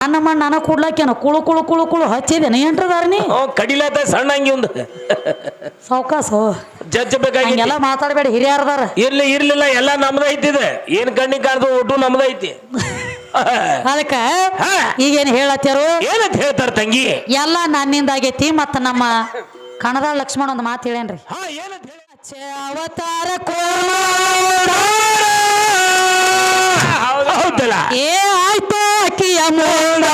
ನನ್ನ ಮಣ್ಣು ನಾನು ಕೊಡ್ಲಾಕೇನು ಕುಳು ಕುಳು ಕುಳು ಕುಳು ಹಚ್ಚಿದೇನೆ ಏನ್ರದಾರ ನೀ ಕಡಿಲಾತ ಸಣ್ಣ ಹಂಗಿ ಒಂದು ಸಾವ್ಕಾಸು ಜಜ್ಜ ಬೇಕಾಗಿ ಎಲ್ಲ ಮಾತಾಡಬೇಡ ಹಿರಿಯರದಾರ ಇರ್ಲಿಲ್ಲ ಎಲ್ಲ ನಮ್ದ ಐತಿದೆ ಏನ್ ಕಣ್ಣಿಗೆ ಕಾಣ್ದು ಒಟ್ಟು ನಮ್ದ ಐತಿ ಅದಕ್ಕ ಈಗೇನು ಹೇಳತ್ತಾರು ಏನಂತ ಹೇಳ್ತಾರ ತಂಗಿ ಎಲ್ಲ ನನ್ನಿಂದ ಆಗೈತಿ ಮತ್ತ ನಮ್ಮ ಕಣದಾಳ ಲಕ್ಷ್ಮಣ ಒಂದು ಮಾತು ಹೇಳೇನ್ರಿ ಏನಂತ ಹೇಳಿ ಅವತಾರ ಹೌದಲ್ಲ ಏ ಆಯ್ತು ಅಕ್ಕಿಯ ಮೂಡ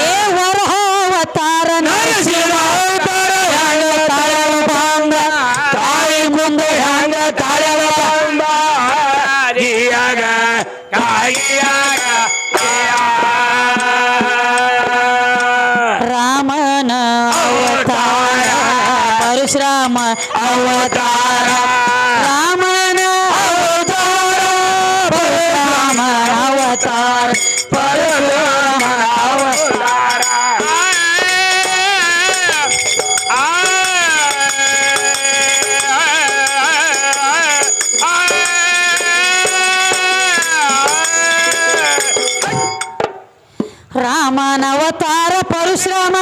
ಏ ವರಹ ಅವತಾರ ತಾಯಿ ಮುಂದೆ ಹಂಗ ತಾಳವ ಬಂದ ಗಿಯಾಗ ಕಾಯಿಯಾಗ ರಾಮನ ಅವತಾರ ಪರಶುರಾಮ ಅವತಾರ ರಾಮನ ಅವತಾರ ಪರಶುರಾಮ ಅವತಾರ ಪರಶುರಾಮ ಅವತಾರ ರಾಮನ ಅವತಾರ ಪರಶುರಾಮ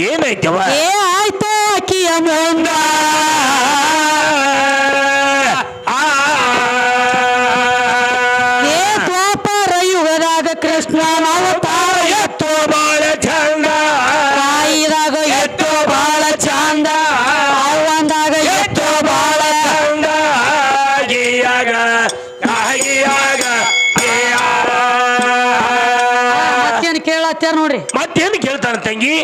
ಏನೈತವ ಏ ಆಯ್ತು ಅಕ್ಕಿಯ ಮುಂದ ಏ ದ್ವಾಪರ ಯುಗದಾಗ ಕೃಷ್ಣನ ಅವತಾರ ಎತ್ತು ಬಾಳ ಚಂದ ತಾಯಿದಾಗ ಎತ್ತು ಬಾಳ ಚಂದ ಅವ್ವಂದಾಗ ಎತ್ತು ಬಾಳ ಚಂದ ಗಿಯಾಗ ಕಾಯಿಯಾಗ ಮತ್ತೇನು ಕೇಳತ್ತಾರ ನೋಡ್ರಿ ಮತ್ತೇನು ಕೇಳ್ತಾನ ತಂಗಿ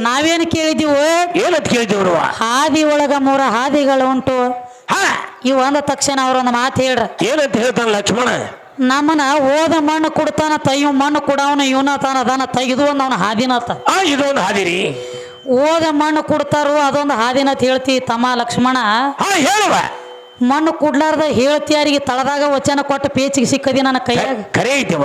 ನಾವೇನು ಕೇಳಿದೀವು ಏನಂತ ಕೇಳ್ತೀವ್ರು ಹಾದಿ ಒಳಗ ಮೂರ ಹಾದಿಗಳು ಉಂಟು ಹಾ ಇವು ಅಂದ ತಕ್ಷಣ ಅವ್ರೊಂದು ಮಾತು ಹೇಳ್ರ ಏನಂತ ಹೇಳ್ತಾನ ಲಕ್ಷ್ಮಣ ನಮ್ಮನ ಓದ ಮಣ್ಣು ಕೊಡ್ತಾನ ಇವ್ ಮಣ್ಣು ಕೊಡವನ ಇವನ ತಾನ ಅದನ್ನ ತೆಗೆದು ಒಂದು ಅವನ ಹಾದಿನತ್ತ ಇದೊಂದು ಹಾದಿರಿ ಓದ ಮಣ್ಣು ಕೊಡ್ತಾರೋ ಅದೊಂದು ಹಾದಿನತ್ ಹೇಳ್ತಿ ತಮ್ಮ ಲಕ್ಷ್ಮಣ ಹೇಳುವ ಮಣ್ಣು ಕೊಡ್ಲಾರ್ದ ಹೇಳ್ತಿಯಾರಿಗೆ ತಳದಾಗ ವಚನ ಕೊಟ್ಟು ಪೇಚಿಗೆ ಸಿಕ್ಕದಿ ನನ್ನ ಕೈಯಾಗ ಕರೆ ಐತಿವ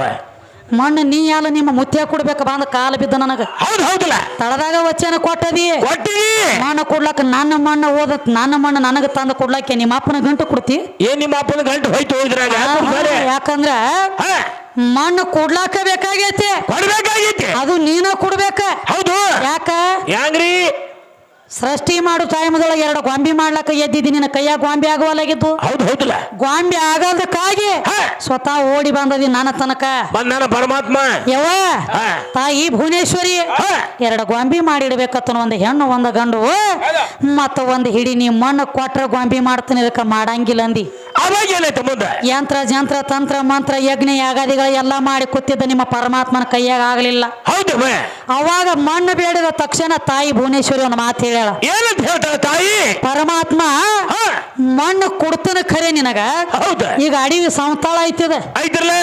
ಮಣ್ಣು ನೀ ಅಲ್ಲ ನಿಮ್ಮ ಮುತ್ಯ ಕೊಡ್ಬೇಕ ಬಂದ ಕಾಲ ಬಿದ್ದ ನನಗ ಹೌದಲ್ಲ ತಳದಾಗ ವಚನ ಕೊಟ್ಟದಿ ಕೊಟ್ಟಿರಿ ಮಣ್ಣು ಕೊಡ್ಲಾಕ ನನ್ನ ಮಣ್ಣು ಓದತ್ ನನ್ನ ಮಣ್ಣು ನನಗ ತಂದು ಕೊಡ್ಲಾಕೆ ನಿಮ್ಮ ಅಪ್ಪನ ಗಂಟು ಕೊಡ್ತಿ ಏನ್ ನಿಮ್ಮ ಅಪ್ಪನ ಗಂಟು ಹೋಯ್ತು ಹೋಗಿದ್ರಾಗ ಯಾಕಂದ್ರ ಮಣ್ಣು ಕೊಡ್ಲಾಕ ಬೇಕಾಗೈತಿ ಕೊಡ್ಬೇಕಾಗೈತಿ ಅದು ನೀನ ಕೊಡ್ಬೇಕ ಹೌದು ಯಾಕ ಯಾಂಗ್ರಿ ಸೃಷ್ಟಿ ಮಾಡು ಟೈಮ್ದೊಳಗೆ ಎರಡು ಗೊಂಬಿ ಮಾಡ್ಲಕ್ಕ ಎದ್ದಿದ್ದಿ ನಿನ್ನ ಕೈಯಾಗ ಗೊಂಬಿ ಆಗುವಲ್ಲಾಗಿದ್ದು ಹೌದಲ್ಲ ಗೊಂಬಿ ಆಗೋದಕ್ಕಾಗಿ ಸ್ವತಃ ಓಡಿ ಬಂದದಿ ನನ್ನ ತನಕ ಬಂದಾನ ಪರಮಾತ್ಮ ಯವ ತಾಯಿ ಭುವನೇಶ್ವರಿ ಎರಡು ಗೊಂಬಿ ಮಾಡಿಡ್ಬೇಕತ್ತ ಒಂದು ಹೆಣ್ಣು ಒಂದು ಗಂಡು ಮತ್ತ ಒಂದು ಹಿಡಿ ನೀ ಮಣ್ಣು ಕೊಟ್ರ ಗೊಂಬಿ ಮಾಡ್ತಾನೆ ಇದಕ್ಕ ಮಾಡಂಗಿಲ್ಲ ಅಂದಿ ಅವಾಗ ಏನಾಯ್ತು ಮುಂದೆ ಯಂತ್ರ ಜಂತ್ರ ತಂತ್ರ ಮಂತ್ರ ಯಜ್ಞ ಯಾಗಾದಿಗಳು ಎಲ್ಲ ಮಾಡಿ ಕೂತಿದ್ದ ನಿಮ್ಮ ಪರಮಾತ್ಮನ ಕೈಯಾಗ ಆಗ್ಲಿಲ್ಲ ಹೌದು ಅವಾಗ ಮಣ್ಣು ಬೇಡಿದ ತಕ್ಷಣ ತಾಯಿ ಭುವನೇಶ್ವರಿ ಒಂದು ಮಾತು ಹೇಳ ಏನಂತ ಹೇಳ್ತಾಳ ತಾಯಿ ಪರಮಾತ್ಮ ಮಣ್ಣು ಕೊಡ್ತಾನ ಖರೆ ನಿನಗ ಹೌದ ಈಗ ಅಡಿವಿ ಸಂತಾಳ ಐತಿದ ಐತ್ರಲ್ಲ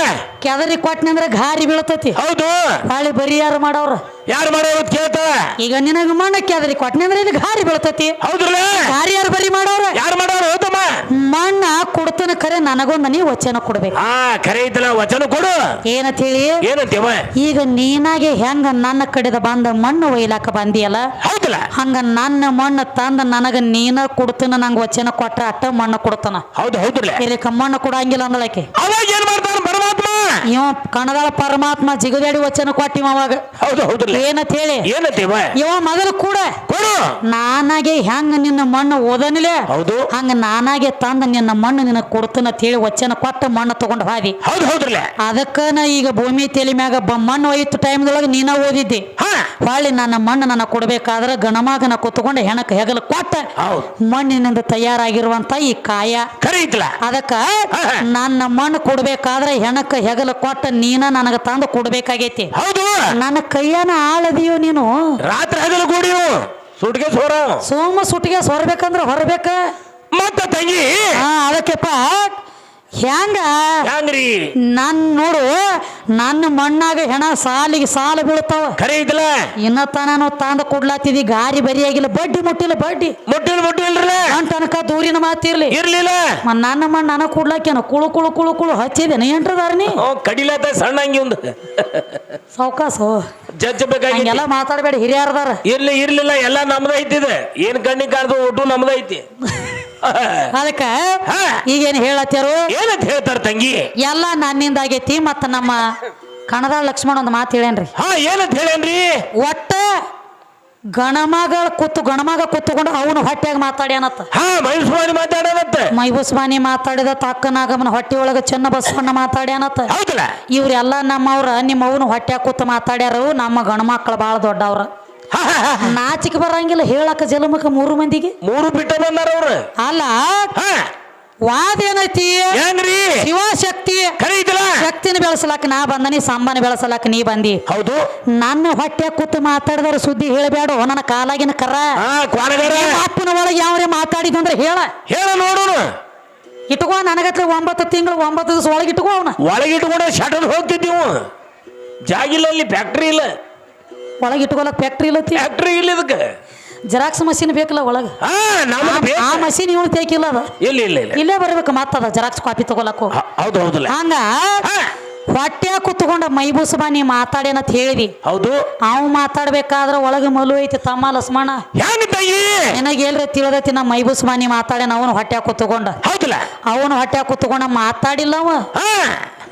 ಕೆದರಿ ಕೊಟ್ಟನಂದ್ರ ಗಾರಿ ಬೀಳ್ತತಿ ಹೌದು ಬಾಳಿ ಬರಿ ಯಾರು ಮಾಡವ್ರ ಯಾರು ಮಾಡೋರು ಕೇಳ್ತ ಈಗ ನಿನಗ ಮಣ್ಣ ಕೆದರಿ ಕೊಟ್ಟನಂದ್ರ ಇಲ್ಲಿ ಗಾರಿ ಬೀಳ್ತತಿ ಹೌದ್ರಲ್ಲ ಗಾರಿ ಯಾರು ಬರಿ ಮಾಡವ್ರ ಯಾರು ಮಾಡೋರು ಹೌದಮ್ಮ ಮಣ್ಣ ಕೊಡ್ತಾನ ಖರೆ ನನಗೊಂದು ನೀ ವಚನ ಕೊಡ್ಬೇಕು ಖರೆ ಐತಲ್ಲ ವಚನ ಕೊಡು ಏನಂತ ಹೇಳಿ ಏನಂತೇವ ಈಗ ನೀನಾಗೆ ಹೆಂಗ ನನ್ನ ಕಡೆದ ಬಂದ ಮಣ್ಣು ಒಯ್ಲಾಕ ಬಂದಿಯಲ್ಲ ಹೌದಲ್ಲ ಹಂಗ ನನ್ನ ಮಣ್ಣು ತಂದ ನನಗ ನೀನ ಕೊಡ್ತಾನ ನಂಗ ವಚನ ಕೊಟ್ರ ಅಟ್ಟ ಮಣ್ಣು ಕೊಡ್ತಾನ ಹೌದ್ರಲ್ಲ ಇಲ್ಲಿ ಮಣ್ಣು ಕೊಡಂಗಿಲ್ಲ ಅಂದಳಕ್ಕೆ ಅವಾಗ ಏನ್ ಮಾಡ್ತಾನ ಪರಮಾತ್ಮ ಇವ ಕಣದಾಳ ಪರಮಾತ್ಮ ಜಿಗದಾಡಿ ವಚನ ಕೊಟ್ಟಿವ ಅವಾಗ ಹೌದ್ರಲ್ಲ ಏನಂತ ಹೇಳಿ ಏನಂತೇವ ಇವ ಮೊದಲು ಕೂಡ ಕೊಡು ನಾನಾಗೆ ಹೆಂಗ ನಿನ್ನ ಮಣ್ಣು ಓದನಿಲೆ ಹೌದು ಹಂಗ ನಾನಾಗೆ ತಂದ ನಿನ್ನ ಮಣ್ಣು ನಿನ್ನ ಕೊಡ್ತಾನ ಹೇಳಿ ವಚನ ಕೊಟ್ಟ ಮಣ್ಣು ತಗೊಂಡು ಹಾದಿ ಹೌದ್ರಲ್ಲ ಅದಕ್ಕ ನಾ ಈಗ ಭೂಮಿ ತಲೆ ಮ್ಯಾಗ ಮಣ್ಣು ಒಯ್ತು ಟೈಮ್ದೊಳಗೆ ನೀನ ಓದಿದ್ದಿ ಹೊಳ್ಳಿ ನನ್ನ ಮಣ್ಣು ನನ್ನ ಕೊಡ್ಬೇಕಾದ್ರೆ ಗಣಮಾಗನ ಕುತ್ಕೊಂಡು ಹೆಣಕ್ ಹೆಗಲು ಕೊಟ್ಟ ಮಣ್ಣಿನಿಂದ ತಯಾರಾಗಿರುವಂತ ಈ ಕಾಯ ಅದಕ್ಕ ನನ್ನ ಮಣ್ಣು ಕೊಡ್ಬೇಕಾದ್ರೆ ಹೆಣಕ್ ಹೆಗಲು ಕೊಟ್ಟ ನೀನ ನನಗ ತಂದು ಕೊಡ್ಬೇಕಾಗೈತಿ ನನ್ನ ಕೈಯನ ಆಳದಿಯೋ ನೀನು ರಾತ್ರಿ ಹಗಲು ಕೂಡಿಯು ಸುಟ್ಗೆ ಸೋರ ಸೋಮ ಸುಟ್ಟಿಗೆ ಸೊರ್ಬೇಕಂದ್ರ ಹೊರಬೇಕ ಮತ್ತ ತಂಗಿ ಅದಕ್ಕೆಪ್ಪ ಹೆಂಗ್ರಿ ನಾನ್ ನೋಡು ನನ್ನ ಮಣ್ಣಾಗ ಹೆಣ ಸಾಲಿಗೆ ಸಾಲ ಬೀಳ್ತಾವ ಖರೆ ಐತಲ್ಲ ಇನ್ನ ತಾನು ತಂದ ಕೊಡ್ಲಾತಿದಿ ಗಾರಿ ಬರಿಯಾಗಿಲ್ಲ ಬಡ್ಡಿ ಮುಟ್ಟಿಲ್ಲ ಬಡ್ಡಿ ಮುಟ್ಟಿಲ್ರಿ ತನಕ ದೂರಿನ ಮಾತಿರ್ಲಿ ಇರ್ಲಿಲ್ಲ ನನ್ನ ಮಣ್ಣು ನನಗ್ ಕೊಡ್ಲಾಕೇನು ಕುಳು ಕುಳು ಕುಳು ಕುಳು ಹಚ್ಚಿದೇನೆ ಎಂಟ್ರದಾರನಿ ಕಡಿಲತ್ತ ಸಣ್ಣ ಹಂಗಿ ಒಂದು ಸಾವ್ಕಾಸು ಜಜ್ಜ ಬೇಕಾಗಿ ಎಲ್ಲ ಮಾತಾಡಬೇಡ ಹಿರಿಯರ್ದಾರ ಇರ್ಲಿಲ್ಲ ಎಲ್ಲ ನಮ್ದ ಐತಿದೆ ಏನ್ ಕಣ್ಣಿಗೆ ಕಾಣ್ದು ಒಟ್ಟು ನಮ್ದ ಐತಿ ಅದಕ್ಕ ಹಾ. ಈಗೇನ್ ಹೇಳತ್ತಾರು ಏನಂತ ಹೇಳ್ತಾರ ತಂಗಿ ಎಲ್ಲ ನನ್ನಿಂದ ಆಗೈತಿ ಮತ್ತ ನಮ್ಮ ಕಣದಾಳ ಲಕ್ಷ್ಮಣ ಒಂದು ಮಾತು ಹೇಳೇನ್ರಿ ಹಾ ಏನಂತ ಹೇಳೇನ್ರಿ ಒಟ್ಟ ಗಣಮಗ ಕೂತ್ಕೊಂಡು ಅವನು ಹೊಟ್ಯಾಗ ಮಾತಾಡ್ಯಾನತ್ತ ಹಾ ಮೈಸೂರಿ ಮಾತಾಡೋದತ್ತ ಮೈಬುಸ್ಮಾನಿ ಮಾತಾಡಿದ ತಕ್ಕನಾಗಮನ ಹೊಟ್ಟೆ ಒಳಗ ಚೆನ್ನ ಬಸವಣ್ಣ ಮಾತಾಡ್ಯಾನತ್ತ ಹೌದಲ್ಲ ಇವ್ರೆಲ್ಲ ನಮ್ಮವ್ರ ನಿಮ್ಮ ಅವನು ಹೊಟ್ಯಾಗ ಕೂತು ಮಾತಾಡ್ಯಾರು ನಮ್ಮ ಗಣಮಕ್ಳು ಬಾಳ ದೊಡ್ಡವ್ರ ನಾಚಿಕೆ ಬರಂಗಿಲ್ಲ ಹೇಳಕ ಜಲಮಕ 3 ಮಂದಿಗೆ 3 ಬಿಟ್ಟ ಬಂದಾರ ಅವ್ರು ಅಲ್ಲ ಹಾ ವಾದ ಏನೈತಿ ಹೆಂಗ್ರಿ ಶಿವಶಕ್ತಿ ಖರೆ ಐತಲ್ಲ ಶಕ್ತಿನ ಬೆಳೆಸಲಾಕ ನಾ ಬಂದನಿ ಸಂಬನ ಬೆಳೆಸಲಾಕ ನೀ ಬಂದಿ ಹೌದು ನನ್ನ ಹೊಟ್ಟೆ ಕೂತು ಮಾತಾಡಿದವ್ರ ಸುದ್ದಿ ಹೇಳಬೇಡ ನನ್ನ ಕಾಲಾಗಿನ ಕರ ಹಾ ಕ್ವಾನಗಾರ ಅಪ್ಪನ ಒಳಗೆ ಯಾವ್ರೆ ಮಾತಾಡಿದಂದ್ರೆ ಹೇಳ ನೋಡೋಣ ಇಟ್ಕೋ ನನಗತ್ಲೆ 9 ತಿಂಗಳು 9 ದಿವಸ ಒಳಗೆ ಇಟ್ಕೋ ಅವನ ಒಳಗಿಟ್ಕೊಂಡು ಶಟರ್ ಹೋಗ್ತಿದ್ದೀವು ಜಾಗಿಲ್ಲ ಅಲ್ಲಿ ಫ್ಯಾಕ್ಟ್ರಿ ಇಲ್ಲ ಒಳಗೆ ಇಟ್ಕೊಳಕ್ ಫ್ಯಾಕ್ಟ್ರಿ ಇಲ್ಲತಿ ಫ್ಯಾಕ್ಟ್ರಿ ಇಲ್ಲ ಇದಕ್ಕೆ ಜೆರಾಕ್ಸ್ ಮಷೀನ್ ಬೇಕಲ್ಲ ಒಳಗ ಹಾ ನಮ್ಗೆ ಆ ಮಷೀನ್ ಇವಳು ತೇಕಿಲ್ಲ ಅದ ಇಲ್ಲ ಇಲ್ಲ ಇಲ್ಲ ಇಲ್ಲೇ ಬರ್ಬೇಕು ಮತ್ತದ ಜೆರಾಕ್ಸ್ ಕಾಪಿ ತಗೊಳಕು ಹೌದು ಹೌದಲ್ಲ ಹಂಗ ಹಾ ಹೊಟ್ಟೆ ಕೂತ್ಕೊಂಡ ಮೈಬೂಸಬಾ ನೀ ಮಾತಾಡೇನತ್ ಹೇಳಿದಿ ಹೌದು ಅವ್ ಮಾತಾಡ್ಬೇಕಾದ್ರ ಒಳಗ ಮಲು ಐತಿ ತಮ್ಮ ಲಸ್ಮಣ ಹೆಂಗ ತಾಯಿ ನಿನಗೆ ಎಲ್ರಿ ತಿಳಿದೈತಿ ನಮ್ಮ ಮೈಬೂಸಬಾ ನೀ ಮಾತಾಡೇನ ಅವನು ಹೊಟ್ಟೆ ಕೂತ್ಕೊಂಡ ಹೌದಲ್ಲ ಅವನು ಹೊಟ್ಟೆ ಕೂತ್ಕೊಂಡ ಮಾತಾಡಿಲ್ಲ ಅವ ಹಾ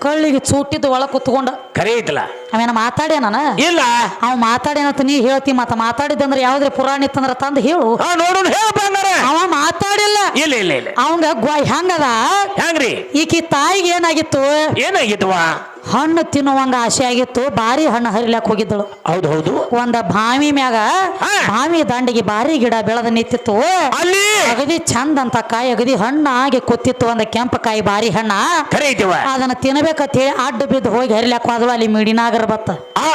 ಕಳ್ಳಿಗೆ ಚೂಟಿದ್ದು ಒಳಗೆ ಕೂತ್ಕೊಂಡ ಖರೆ ಐತಲ್ಲ ಅವೇನ ಮಾತಾಡ್ಯಾನ ಇಲ್ಲ ಅವ್ ಮಾತಾಡೇನತ್ ನೀ ಹೇಳ್ತಿ ಮತ್ತ ಮಾತಾಡಿದಂದ್ರೆ ಯಾವ್ದ್ರ ಪುರಾಣ ಇತ್ತಂದ್ರ ತಂದು ಹೇಳು ಹಾ ನೋಡೋಣ ಹೇಳ ಬಂಗಾರ ಅವ ಮಾತಾಡಿಲ್ಲ ಇಲ್ಲ ಇಲ್ಲ ಇಲ್ಲ ಅವಂಗ ಹೆಂಗದ ಹೆಂಗ್ರಿ ಈಕಿ ತಾಯಿಗೆ ಏನಾಗಿತ್ತು ಏನಾಗಿತ್ತವ ಹಣ್ಣು ತಿನ್ನುವಂಗ ಆಸೆ ಆಗಿತ್ತು ಬಾರಿ ಹಣ್ಣು ಹರಿಲಾಕ್ ಹೋಗಿದ್ದಳು ಹೌದು ಹೌದು ಒಂದ ಬಾವಿ ಮ್ಯಾಗ ಬಾವಿ ದಂಡಿಗೆ ಬಾರಿ ಗಿಡ ಬೆಳೆದ ನಿಂತಿತ್ತು ಅಲ್ಲಿ ಅಗದಿ ಚಂದ ಅಂತ ಕಾಯಿ ಅಗದಿ ಹಣ್ಣಾಗಿ ಕೂತಿತ್ತು ಒಂದ ಕೆಂಪ ಕಾಯಿ ಬಾರಿ ಹಣ್ಣ ಖರೆ ಐತಿವ ಅದನ್ನ ತಿನ್ಬೇಕಂತ ಹೇಳಿ ಅಡ್ಡ ಬಿದ್ದು ಹೋಗಿ ಹರಿಲಾಕ್ ಹೋದಳು ಅಲ್ಲಿ ಮಿಡಿನಾಗರ ಬತ್ತ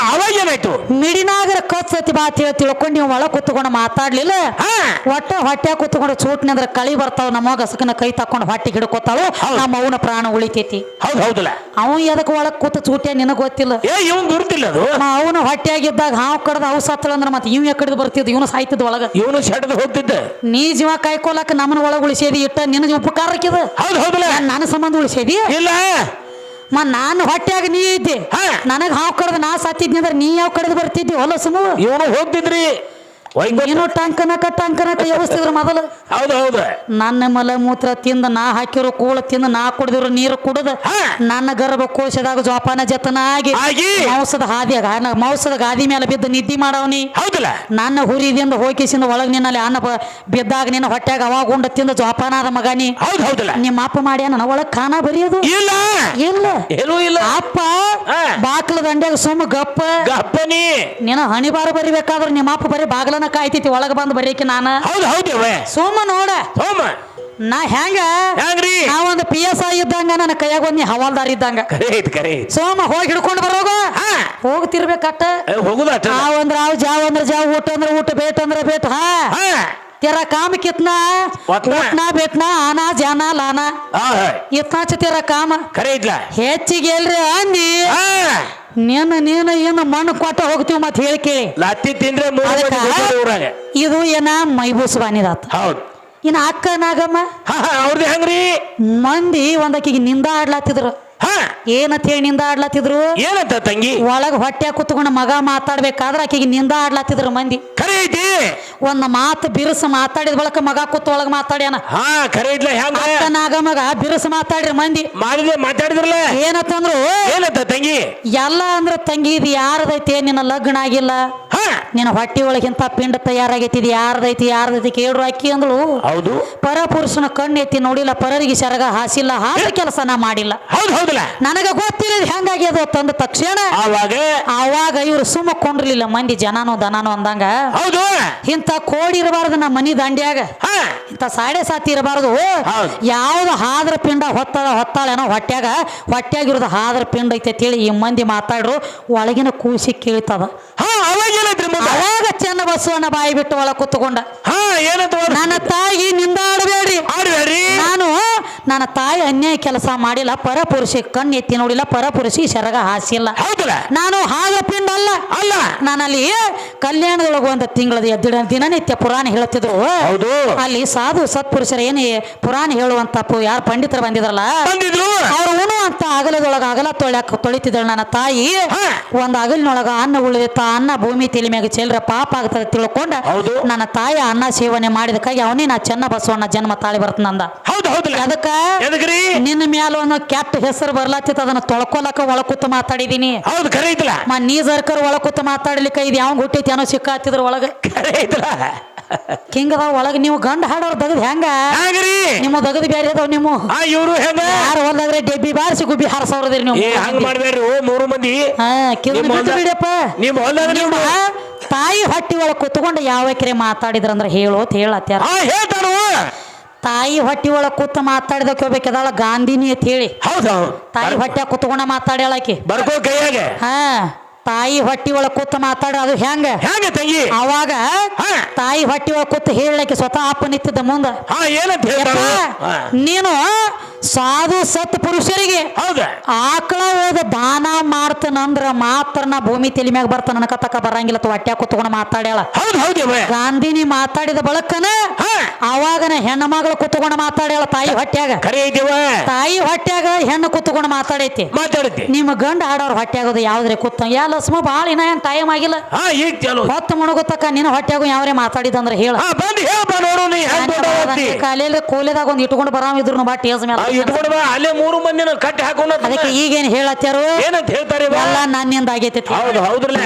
ಅವಾಗ ಏನಾಯ್ತು ಮಿಡಿನಾಗರ ಕಚ್ಚತಿ ಬಾ ಹೇಳಿ ತಿಳ್ಕೊಂಡು ನೀವು ಒಳಗೆ ಕೂತ್ಕೊಂಡು ಮಾತಾಡ್ಲಿಲ್ಲ ಒಟ್ಟ ಹೊಟ್ಟೆ ಕೂತ್ಕೊಂಡು ಚೂಟ್ನಿ ಅಂದ್ರೆ ಕಳಿ ಬರ್ತಾವ ನಮ್ಮ ಗಸಕನ ಕೈ ತಕೊಂಡು ಹೊಟ್ಟೆ ಹಿಡ್ಕೋತಾಳು ನಮ್ಮ ಅವನ ಪ್ರಾಣ ಉಳಿತೈತಿ ಹೌದು ಹೌದಲ್ಲ ಅವ ಎದಕ್ ಒಳಗ್ ಕೂತ ಚೂಟ್ಯ ನಿನಗ್ ಗೊತ್ತಿಲ್ಲ ಇವನ್ ಗುರುತಿಲ್ಲ ಅದು ಅವನು ಹೊಟ್ಟೆಯಾಗಿದ್ದಾಗ ಹಾವು ಕಡ್ದ ಅವು ಸತ್ತಳ ಅಂದ್ರೆ ಮತ್ತೆ ಇವ್ ಕಡ್ದು ಬರ್ತಿದ್ ಇವನು ಸಾಯ್ತಿದ್ ಒಳಗ ಇವನು ಶಟದ ಹೋಗ್ತಿದ್ದ ನೀ ಜೀವ ಕಾಯ್ಕೊಳಕ್ ನಮ್ಮನ ಒಳಗ ಉಳಿಸೇದಿ ಇಟ್ಟ ನಿನಗೆ ಉಪಕಾರಕ್ಕಿದ ಹೌದು ಹೌದಲ್ಲ ನನ್ನ ಸಂಬಂಧ ಉಳಿಸೇದಿ ಇಲ್ಲ ನಾನು ಹೊಟ್ಟೆಯಾಗ ನೀ ಇದ್ದೆ ನನಗ್ ಹಾವು ಕಡ್ದ ನಾ ಸತ್ತಿದ್ನಿ ಅಂದ್ರೆ ನೀ ಯಾವ ಕಡ್ದು ಬರ್ತಿದ್ದಿ ಹೊಲ ಸುಮ್ಮ ಇವನು ಹೋಗ್ತಿದ್ರಿ ನೀನು ಟಂಕನಕ ವ್ಯವಸ್ಥಿದ್ರು ಮೊದಲು ಹೌದು ಹೌದು ನನ್ನ ಮಲ ಮೂತ್ರ ತಿಂದ ನಾ ಹಾಕಿರೋ ಕೂಳ ತಿಂದ ನಾ ಕುಡಿದಿರೋ ನೀರು ಕುಡಿದ ನನ್ನ ಗರ್ಭಕೋಶದಾಗ ಜೋಪಾನ ಜತನ ಆಗಿ ಮಾಂಸದ ಗಾದಿ ಮೇಲೆ ಬಿದ್ದು ನಿದ್ದಿ ಮಾಡವನಿ ಹೌದಲ್ಲ ನನ್ನ ಹುರಿದಿಂದ ಹೋಗಿಸಿಂದ ಒಳಗ್ ನಿನ್ನಲ್ಲಿ ಅನ್ನ ಬಿದ್ದಾಗ ನಿನ್ನ ಹೊಟ್ಯಾಗ ಅವಾಗ ಉಂಡ ತಿಂದ ಜೋಪಾನ ಆದ ಮಗನಿ ಹೌದು ಹೌದಲ್ಲ ನಿಮ್ಮ ಅಪ್ಪ ಮಾಡ್ಯಾನ ನನ್ನ ಒಳಗ್ ಖಾನ ಬರೆಯೋದು ಇಲ್ಲ ಇಲ್ಲ ಏನೂ ಇಲ್ಲ ಅಪ್ಪ ಬಾಕ್ಲ ದಂಡ್ಯಾಗ ಸುಮ್ಮ ಗಪ್ಪನಿ ನಿನ್ನ ಹಣಿಬಾರ ಬರಿಬೇಕಾದ್ರೆ ನಿಮ್ಮ ಅಪ್ಪ ಬರೀ ಬಾಗ್ಲ ಕಾಯ್ತೈತಿ ಒಳಗ ಬಂದು ಬರೀಕಿ ನಾನ ಹೌದು ಹೌದು ಸೋಮ ನೋಡ ನಾ ಹೆಂಗ್ರಿ ನಾವೊಂದು PSI ಇದ್ದಂಗ ನನ್ನ ಕೈಯಾಗ ಒಂದ್ ಹವಾಲ್ದಾರ್ ಇದ್ದಂಗ ಸೋಮ ಹೋಗಿ ಹಿಡ್ಕೊಂಡು ಬರೋಗ ಹೋಗ್ತಿರ್ಬೇಕಟ್ಟ ಹೋಗುದ ಆವ್ ಅಂದ್ರ ಆವ್ ಜಾವ್ ಅಂದ್ರ ಜಾವ್ ಊಟ ಅಂದ್ರ ಊಟ ಬೇಟ್ ಅಂದ್ರ ಬೇಟ್ तेरा काम कितना उठना बैठना आना जाना लाना इतना तेरा काम ಹೆಚ್ಚಿಗೆ ಎಲ್ರಿ ಅಂದಿ ನೀನು ಏನು ಮಣ್ಣು ಕೊಟ್ಟ ಹೋಗ್ತೀವಿ ಮತ್ತೆ ಹೇಳಿ ಕೇಳಿ ಲತ್ತಿ ತಿಂದ್ರೆ ಇದು ಏನ ಮೈಬೂಸಬಾನಿದಾತ ಹೌದು ಇನ್ನ ಅಕ್ಕ ನಾಗಮ್ಮ ಅವ್ರದ್ದು ಹೆಂಗ್ರಿ ಮಂದಿ ಒಂದಕ್ಕಿಗೆ ನಿಂದ ಆಡ್ಲಾತಿದ್ರು ಏನಂತ ಹೇಳಿ ನಿಂದ ಆಡ್ಲಾತಿದ್ರು ಏನಂತ ತಂಗಿ ಒಳಗ ಹೊಟ್ಟೆ ಕುತ್ಕೊಂಡು ಮಗ ಮಾತಾಡ್ಬೇಕಾದ್ರೆ ಆಕೆಗೆ ನಿಂದ ಆಡ್ಲಾತಿದ್ರು ಮಂದಿ ಖರೆ ಐತಿ ಒಂದ್ ಮಾತು ಬಿರುಸ ಮಾತಾಡಿದ ಬಳಕ ಮಗ ಕೂತ್ ಒಳಗ ಮಾತಾಡ್ಯಾನ ಖರೆ ಇದ್ಲ ಹೆಂಗ ನಾಗ ಮಗ ಬಿರುಸ ಮಾತಾಡ್ರಿ ಮಂದಿ ಮಾತಾಡಿದ್ರಲ್ಲ ಏನಂತಂದ್ರು ಏನಂತ ತಂಗಿ ಎಲ್ಲ ಅಂದ್ರ ತಂಗಿ ಇದು ಯಾರದೈತಿ ನಿನ್ನ ಲಗ್ನ ಆಗಿಲ್ಲ ನಿನ್ನ ಹೊಟ್ಟಿ ಒಳಗಿಂತ ಪಿಂಡ ತಯಾರಾಗೈತಿ ಇದು ಯಾರದೈತಿ ಕೇಳ್ರು ಅಕ್ಕಿ ಅಂದ್ಳು ಹೌದು ಪರಪುರುಷನ ಕಣ್ಣು ಎತ್ತಿ ನೋಡಿಲ್ಲ ಪರರಿಗೆ ಸರಗ ಹಾಸಿಲ್ಲ ಹಾಸ ಕೆಲಸ ನಾ ಮಾಡಿಲ್ಲ ಹೌದು ಹೌದಲ್ಲ ನನಗ ಗೊತ್ತಿಲ್ಲ ಹೆಂಗಾಗ್ಯದ ತಂದ ತಕ್ಷಣ ಅವಾಗ ಇವ್ರು ಸುಮ್ಮ ಕೊಂಡ್ರಲಿಲ್ಲ ಮಂದಿ ಜನನೋ ದನಾನೋ ಅಂದಂಗ ಹೌದು ಇಂಥ ಕೋಡಿ ಇರಬಾರ್ದು ನಮ್ಮ ಮನಿ ದಂಡ್ಯಾಗ ಇಂಥ ಸಾಡೆ ಸಾತಿ ಇರಬಾರ್ದು ಯಾವ್ದು ಹಾದ್ರ ಪಿಂಡ ಹೊತ್ತಾಳೇನೋ ಹೊಟ್ಯಾಗಿರೋದು ಹಾದ್ರ ಪಿಂಡ ಐತೆ ಹೇಳಿ ಈ ಮಂದಿ ಮಾತಾಡ್ರು ಒಳಗಿನ ಕೂಸಿ ಕೇಳ್ತದ ಅವಾಗ ಚೆನ್ನ ಬಸವಣ್ಣ ಬಾಯಿ ಬಿಟ್ಟು ಒಳಗೆ ಕೂತ್ಕೊಂಡ ನನ್ನ ತಾಯಿ ನಿಂದ ಆಡಬೇಡ್ರಿ ನಾನು ನನ್ನ ತಾಯಿ ಅನ್ಯಾಯ ಕೆಲಸ ಮಾಡಿಲ್ಲ, ಪರಪುರುಷ ಕಣ್ಣು ಎತ್ತಿ ನೋಡಿಲ್ಲ, ಪರಪುರುಷಿ ಸೆರಗ ಹಾಸಿಲ್ಲ. ಹೌದಲ್ಲ ನಾನು ಹಾಗ ಪಿಂಡ ಅಲ್ಲ. ಅಲ್ಲ ನಾನಲ್ಲಿ ಕಲ್ಯಾಣದೊಳಗ ಒಂದು ತಿಂಗಳದ ದಿನನಿತ್ಯ ಪುರಾಣ ಹೇಳ್ತಿದ್ರು. ಹೌದು ಅಲ್ಲಿ ಸಾಧು ಸತ್ಪುರುಷರ ಏನೇ ಪುರಾಣ ಹೇಳುವಂತ ಯಾರು ಪಂಡಿತರು ಬಂದಿದ್ರಲ್ಲ, ಬಂದಿದ್ರು ಅವ್ರು ಉಣುವಂತ ಅಗಲದೊಳಗ ಅಗಲ ತೊಳಿತಿದ್ದಳು ನನ್ನ ತಾಯಿ. ಒಂದ್ ಅಗಲಿನೊಳಗ ಅನ್ನ ಉಳಿದಿತ್ತ, ಅನ್ನ ಭೂಮಿ ತಲೆ ಮ್ಯಾಗ ಚೆಲ್ರ ಪಾಪ ಆಗ್ತದೆ ತಿಳ್ಕೊಂಡ ಹೌದು ನನ್ನ ತಾಯಿ ಅನ್ನ ಸೇವನೆ ಮಾಡಿದಕ್ಕಾಗಿ ಅವನೇ ನಾ ಚೆನ್ನ ಬಸವಣ್ಣ ಜನ್ಮ ತಾಳಿ ಬರ್ತನಂದ. ಹೌದು ಹೌದಲ್ಲ ಅದಕ್ಕ ಎದಕ್ರಿ ನಿನ್ನ ಮ್ಯಾಲ ಒಂದು ಕೆಟ್ಟ ಹೆಸರು ಬರ್ಲಾತಿತ್ತು, ಅದನ್ನ ತೊಳ್ಕೊಲಕ್ಕ ಒಳ ಕೂತ ಮಾತಾಡಿದೀನಿ. ಹೌದು ಖರೆ ಐತಲ್ಲ ನೀ ಸರ್ಕರ್ ಒಳ ಕೂತ ಮಾತಾಡ್ಲಿಕ್ಕೆ ಇದು ಯಾವ ಹುಟ್ಟೈತಿ ಏನೋ ಸಿಕ್ಕಾತಿದ್ರ ಒಳಗ ಖರೆ ಐತಲ್ಲ ಹಿಂಗದ ಒಳಗ. ನೀವು ಗಂಡ ಹಾಡೋರ್ ದಗದ್ ಹೆಂಗ ಹಾಗ್ರಿ ನಿಮ್ಮ ದಗದ್ ಬ್ಯಾರೆ ಅದಾವ. ನಿಮ್ಮ ಇವ್ರು ಹೆಂಗ ಯಾರು ಹೊಲ್ದಾಗ್ರೆ ಡೆಬ್ಬಿ ಬಾರಿಸಿ ಗುಬ್ಬಿ ಹಾರಸವ್ರದ್ರಿ ನೀವು. ಹಂಗ ಮಾಡ್ಬೇಡ್ರಿ ಮೂರು ಮಂದಿ ಬಿಟ್ಟು ಬಿಡಪ್ಪ. ನಿಮ್ಮ ಹೊಲ್ದಾಗ ನಿಮ್ಮ ತಾಯಿ ಹೊಟ್ಟಿ ಒಳಗ ಕುತ್ಕೊಂಡು ಯಾವಕ್ರೆ ಮಾತಾಡಿದ್ರಂದ್ರ ಹೇಳು ಅಂತ ಹೇಳತ್ಯಾರ. ಹೇಳ್ತಾರು ತಾಯಿ ಹೊಟ್ಟಿ ಒಳಗ ಕೂತ ಮಾತಾಡಿದಕ್ಕೆ ಹೋಗ್ಬೇಕದಾಳ ಗಾಂಧಿನಿ ಅಂತ ಹೇಳಿ. ಹೌದು ತಾಯಿ ಹೊಟ್ಟೆ ಕುತ್ಕೊಂಡ ಮಾತಾಡ್ಯಾಳಕಿ ಬರ್ಕೋ ಕೈಯಾಗ. ತಾಯಿ ಹೊಟ್ಟಿ ಒಳಗ ಕೂತ ಮಾತಾಡ ಅದು ಹೆಂಗ ಹೆಂಗ ತಂಗಿ ಅವಾಗ ತಾಯಿ ಹೊಟ್ಟಿ ಒಳಗ ಕೂತ ಹೇಳಕ್ಕೆ ಸ್ವತಃ ಅಪ್ಪ ನಿಂತಿದ್ದ ಮುಂದ. ಏನಂತ ಹೇಳ್ತಾರ ನೀನು ಸಾಧು ಸತ್ ಪುರುಷರಿಗೆ ಹೌದ ಆಕಳ ಹೋದ ದಾನ ಮಾಡ್ತಾನಂದ್ರ ಮಾತ್ರ ನಾ ಭೂಮಿ ತಲೆ ಮ್ಯಾಗ ಬರ್ತಾನ ನನಕತಕ್ಕ ಬರಂಗಿಲ್ಲ ಹೊಟ್ಟ್ಯಾಗ ಕುತ್ಕೊಂಡು ಮಾತಾಡ್ಯಾಳ. ಹೌದು ಹೌದು ಗಾಂಧಿನಿ ಮಾತಾಡಿದ ಬಳಕನ ಅವಾಗನ ಹೆಣ್ಣ ಮಗಳು ಕುತ್ಕೊಂಡು ಮಾತಾಡ್ಯಾಳ ತಾಯಿ ಹೊಟ್ಟ್ಯಾಗ. ಖರೆ ಐತಿವ ತಾಯಿ ಹೊಟ್ಟ್ಯಾಗ ಹೆಣ್ಣು ಕುತ್ಕೊಂಡು ಮಾತಾಡೈತಿ. ಮಾತಾಡೈತಿ ನಿಮ್ಮ ಗಂಡ ಆಡೋರ್ ಹೊಟ್ಟ್ಯಾಗದು ಯಾವ್ದ್ರೆ ಕೂತ ಎಲ್ಲ ಸುಮ್ಮ ಬಾಳ ಇನ್ನ ಏನ್ ಟೈಮ್ ಆಗಿಲ್ಲ. ಈಗ ಚಲೋ ಹೊತ್ತು ಮುಣಗುತ್ತಕ್ಕ ನಿನ್ನ ಹೊಟ್ಟ್ಯಾಗು ಯಾವ್ರೆ ಮಾತಾಡಿದಂದ್ರ ಹೇಳ. ಬಂದು ಹೇಳ್ಬಾ ನೋಡು ನೀ ಕಾಲೇಲಿ ಕೂಲಿದಾಗ ಒಂದ್ ಇಟ್ಕೊಂಡು ಬರಾಮಿದ್ರು ಬಾ ಟೇಸ್ ಮೇಲೆ ಇಟ್ಕೊಂಡು ಬಾ ಅಲ್ಲೇ ಮೂರು ಮಂದಿನ ಕಟ್ಟಿ ಹಾಕೋಣ. ಅದಕ್ಕೆ ಈಗೇನ್ ಹೇಳತ್ತಾರು ಏನಂತ ಹೇಳ್ತಾರೆ ಎಲ್ಲ ನನ್ನಿಂದ ಆಗೈತಿ. ಹೌದು ಹೌದ್ರಲ್ಲ